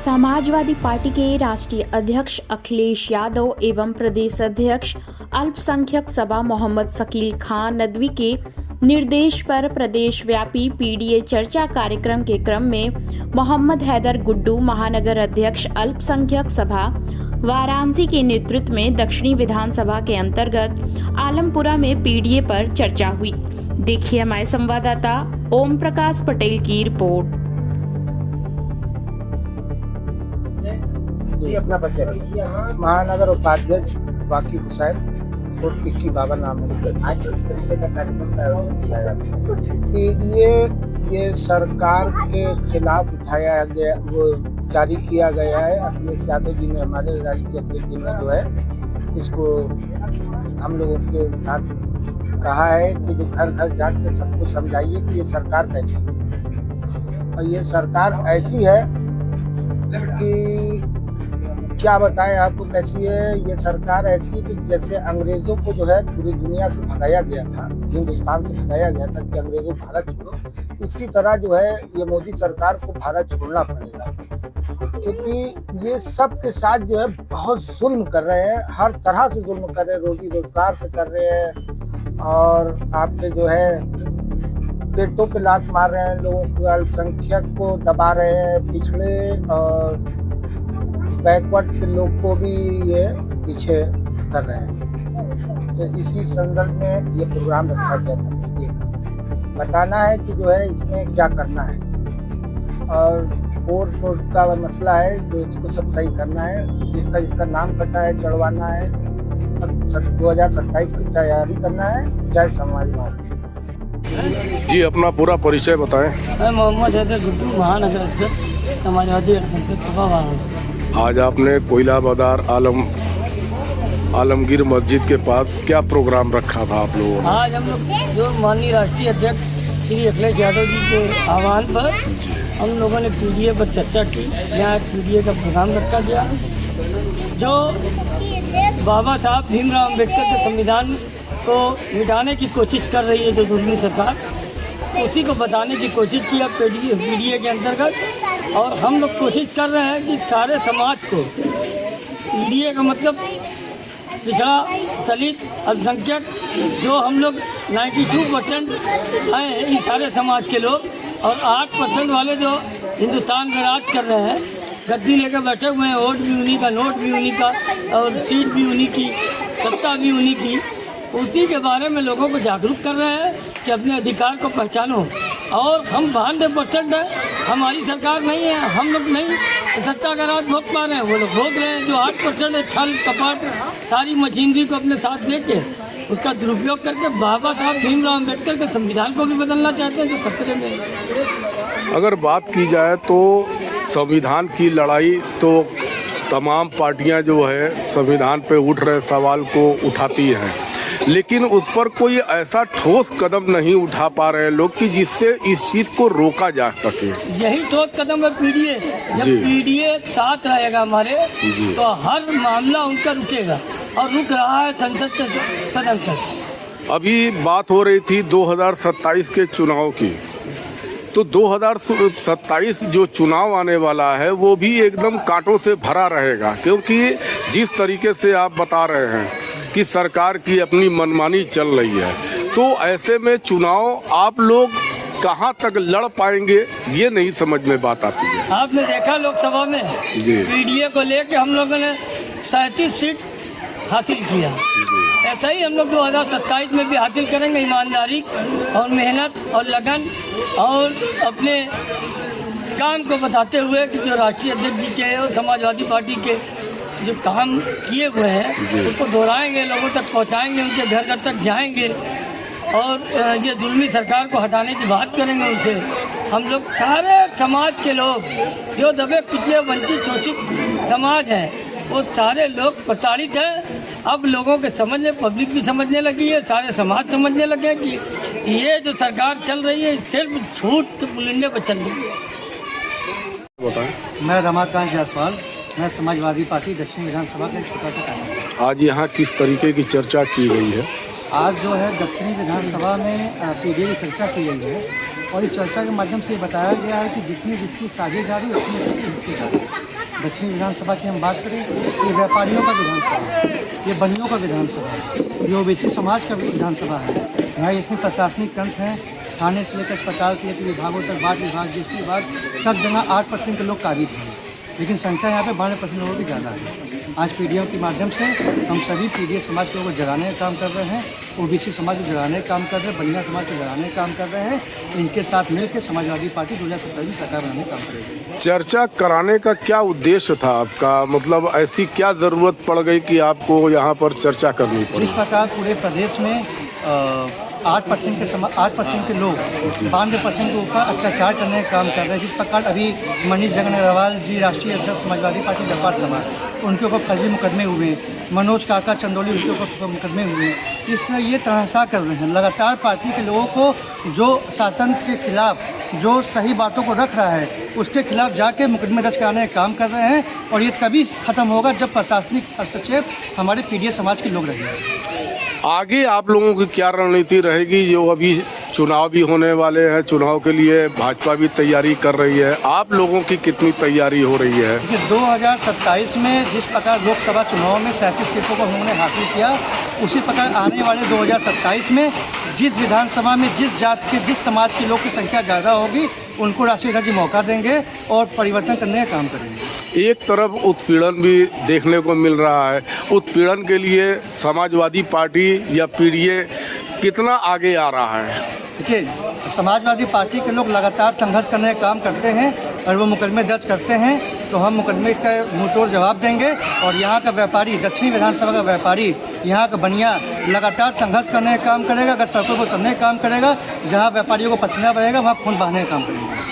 Samajwadi party के राष्ट्रीय अध्यक्ष अखिलेश यादव एवं प्रदेश अध्यक्ष अल्पसंख्यक सभा मोहम्मद शकील खान नदवी के निर्देश पर प्रदेश व्यापी पीडीए चर्चा कार्यक्रम के क्रम में मोहम्मद हैदर गुड्डू महानगर अध्यक्ष अल्पसंख्यक सभा वाराणसी के नेतृत्व में दक्षिणी विधानसभा के अंतर्गत आलमपुरा में पीडीए पर चर्चा हुई। देखिए हमारे संवाददाता ओम प्रकाश पटेल की रिपोर्ट। जी अपना परिचय। महानगर उपाध्यक्ष वाकिफ हुसैन और टिक्की बाबा नाम है। आज इस तरीके का कार्यक्रम ये सरकार के खिलाफ उठाया गया, वो जारी किया गया है। अखिलेश यादव जी ने, हमारे राष्ट्रीय अध्यक्ष जी ने जो है इसको हम लोगों के साथ कहा है कि जो घर घर जाकर सबको समझाइए कि ये सरकार कैसी है। और ये सरकार ऐसी है कि क्या बताएं आपको कैसी है। ये सरकार ऐसी है कि जैसे अंग्रेजों को जो है पूरी दुनिया से भगाया गया था, हिंदुस्तान से भगाया गया था कि अंग्रेजों भारत छोड़ो, इसी तरह जो है ये मोदी सरकार को भारत छोड़ना पड़ेगा, क्योंकि ये सब के साथ जो है बहुत जुल्म कर रहे हैं, हर तरह से जुल्म कर रहे हैं, रोजी रोजगार से कर रहे हैं और आपके जो है पेटों पे लात मार रहे हैं, लोगों को अल्पसंख्यक को दबा रहे हैं, पिछड़े और बैकवर्ड के लोग को भी ये पीछे कर रहे हैं। तो इसी संदर्भ में ये प्रोग्राम रखा गया था। बताना है कि जो है इसमें क्या करना है और कोर्ट का मसला है जो इसको सब सही करना है। जिसका नाम कटा है चढ़वाना है, 2027 की तैयारी करना है। जय समाजवादी। जी अपना पूरा परिचय बताएं। मैं मोहम्मद हैदर गुड्डू महानगर अध्यक्ष समाजवादी सभा वाराणसी। आज आपने कोयला बाजार आलमगीर मस्जिद के पास क्या प्रोग्राम रखा था आप लोगों ने? आज हम लोग जो माननीय राष्ट्रीय अध्यक्ष श्री अखिलेश यादव जी के आह्वान पर हम लोगों ने पीडीए पर चर्चा की। यहाँ पीडीए का प्रोग्राम रखा गया जो बाबा साहब भीमराव अम्बेडकर के संविधान को मिटाने की कोशिश कर रही है जो दूसरी सरकार, उसी को बताने की कोशिश की अब पीडीए के अंतर्गत। और हम लोग कोशिश कर रहे हैं कि सारे समाज को, पीडीए का मतलब पिछड़ा दलित अल्पसंख्यक, जो हम लोग 92% हैं इस सारे समाज के लोग, और 8% वाले जो हिंदुस्तान में राज कर रहे हैं, गद्दी लेकर बैठे हुए हैं, वोट भी उन्हीं का, नोट भी उन्हीं का और सीट भी उन्हीं की, सत्ता भी उन्हीं की। उसी के बारे में लोगों को जागरूक कर रहे हैं कि अपने अधिकार को पहचानो। और हम 92% है, हमारी सरकार नहीं है, हम लोग नहीं सत्ता का राज भोग पा रहे हैं, वो लोग भोग रहे हैं। जो 8% है, छल कपट सारी मशीनरी को अपने साथ लेके उसका दुरुपयोग करके बाबा साहब भीमराव अम्बेडकर के संविधान को भी बदलना चाहते हैं जो खतरे में है। अगर बात की जाए तो संविधान की लड़ाई तो तमाम पार्टियां जो है संविधान पे उठ रहे सवाल को उठाती हैं, लेकिन उस पर कोई ऐसा ठोस कदम नहीं उठा पा रहे लोग कि जिससे इस चीज़ को रोका जा सके। यही ठोस कदम है पीडीए। जब पीडीए साथ रहेगा हमारे तो हर मामला उनका रुकेगा और रुक रहा है संसद से सदन तक। अभी बात हो रही थी 2027 के चुनाव की, तो 2027 जो चुनाव आने वाला है वो भी एकदम कांटों से भरा रहेगा, क्योंकि जिस तरीके से आप बता रहे हैं कि सरकार की अपनी मनमानी चल रही है, तो ऐसे में चुनाव आप लोग कहां तक लड़ पाएंगे ये नहीं समझ में बात आती है। आपने देखा लोकसभा में पीडीए को लेके हम लोगों ने 37 सीट हासिल किया। ऐसा ही हम लोग 2027 में भी हासिल करेंगे, ईमानदारी और मेहनत और लगन और अपने काम को बताते हुए कि जो राष्ट्रीय अध्यक्ष जी के और समाजवादी पार्टी के जो काम किए हुए हैं उसको दोहराएंगे, लोगों तक पहुंचाएंगे, उनके घर घर तक जाएंगे और ये जुल्मी सरकार को हटाने की बात करेंगे उनसे। हम लोग सारे समाज के लोग जो दबे कुचले वंचित शोषित समाज हैं वो सारे लोग प्रताड़ित हैं। अब लोगों के समझने, पब्लिक भी समझने लगी है, सारे समाज समझने लगे कि ये जो सरकार चल रही है सिर्फ झूठ के बुलंदे पर चल रही है। मैं रमाकांत जायसवाल, मैं समाजवादी पार्टी दक्षिण विधानसभा का छोटा सा। आज यहाँ किस तरीके की चर्चा की गई है? आज जो है दक्षिणी विधानसभा में पीडीए की चर्चा की गई है और इस चर्चा के माध्यम से ये बताया गया है कि जितनी जिसकी साझेदारी उतनी उसकी हिस्सेदारी। दक्षिणी विधानसभा की हम बात करें, ये व्यापारियों का विधानसभा है, ये बनियों का विधानसभा है, ये ओबीसी समाज का विधानसभा है। यहाँ इतनी प्रशासनिक तंत्र हैं, थाने से लेकर अस्पताल से लेकर विभागों तक, वार्ड विभाग, जीएसटी विभाग, सब जगह 8% के लोग काबिज हैं, लेकिन संख्या यहाँ पे 92% लोगों की ज़्यादा है। आज पीडीएम के माध्यम से हम सभी पीडीए समाज के लोगों को जगाने का काम कर रहे हैं, ओबीसी समाज को जगाने का काम कर रहे हैं, बनिया समाज को जगाने का काम कर रहे हैं। इनके साथ मिलकर समाजवादी पार्टी 2027 में सरकार बनाने का काम करेगी। चर्चा कराने का क्या उद्देश्य था आपका? मतलब ऐसी क्या ज़रूरत पड़ गई कि आपको यहाँ पर चर्चा करनी पड़ी? जिस प्रकार पूरे प्रदेश में 8% के लोग 92% के ऊपर अत्याचार करने का काम कर रहे हैं, जिस प्रकार अभी मनीष जगन अग्रवाल जी राष्ट्रीय अध्यक्ष समाजवादी पार्टी व्यापार समाज, उनके ऊपर फर्जी मुकदमे हुए, मनोज काका चंदौली उनके ऊपर मुकदमे हुए। इस तरह ये तमाशा कर रहे हैं। लगातार पार्टी के लोगों को जो शासन के खिलाफ जो सही बातों को रख रहा है उसके खिलाफ जाके मुकदमे दर्ज कराने का काम कर रहे हैं और ये तभी ख़त्म होगा जब प्रशासनिक हस्तक्षेप हमारे पीडीए समाज के लोग रहेंगे। आगे आप लोगों की क्या रणनीति रहेगी? जो अभी चुनाव भी होने वाले हैं, चुनाव के लिए भाजपा भी तैयारी कर रही है, आप लोगों की कितनी तैयारी हो रही है? 2027 में जिस प्रकार लोकसभा चुनाव में 37 सीटों को उन्होंने हासिल किया, उसी प्रकार आने वाले 2027 में जिस विधानसभा में जिस जात के जिस समाज के लोग की संख्या ज़्यादा होगी उनको राष्ट्रीय अध्यक्ष मौका देंगे और परिवर्तन करने का काम करेंगे। एक तरफ उत्पीड़न भी देखने को मिल रहा है, उत्पीड़न के लिए समाजवादी पार्टी या पीडीए कितना आगे आ रहा है? देखिए, समाजवादी पार्टी के लोग लगातार संघर्ष करने का काम करते हैं और वो मुकदमे दर्ज करते हैं, तो हम मुकदमे का मुंहतोड़ जवाब देंगे। और यहाँ का व्यापारी, दक्षिणी विधानसभा का व्यापारी, यहाँ का बनिया लगातार संघर्ष करने का काम करेगा, अगर सड़कों पर उतरने का काम करेगा, जहाँ व्यापारियों को पसीना बहेगा वहाँ खून बहाने का काम करेंगे।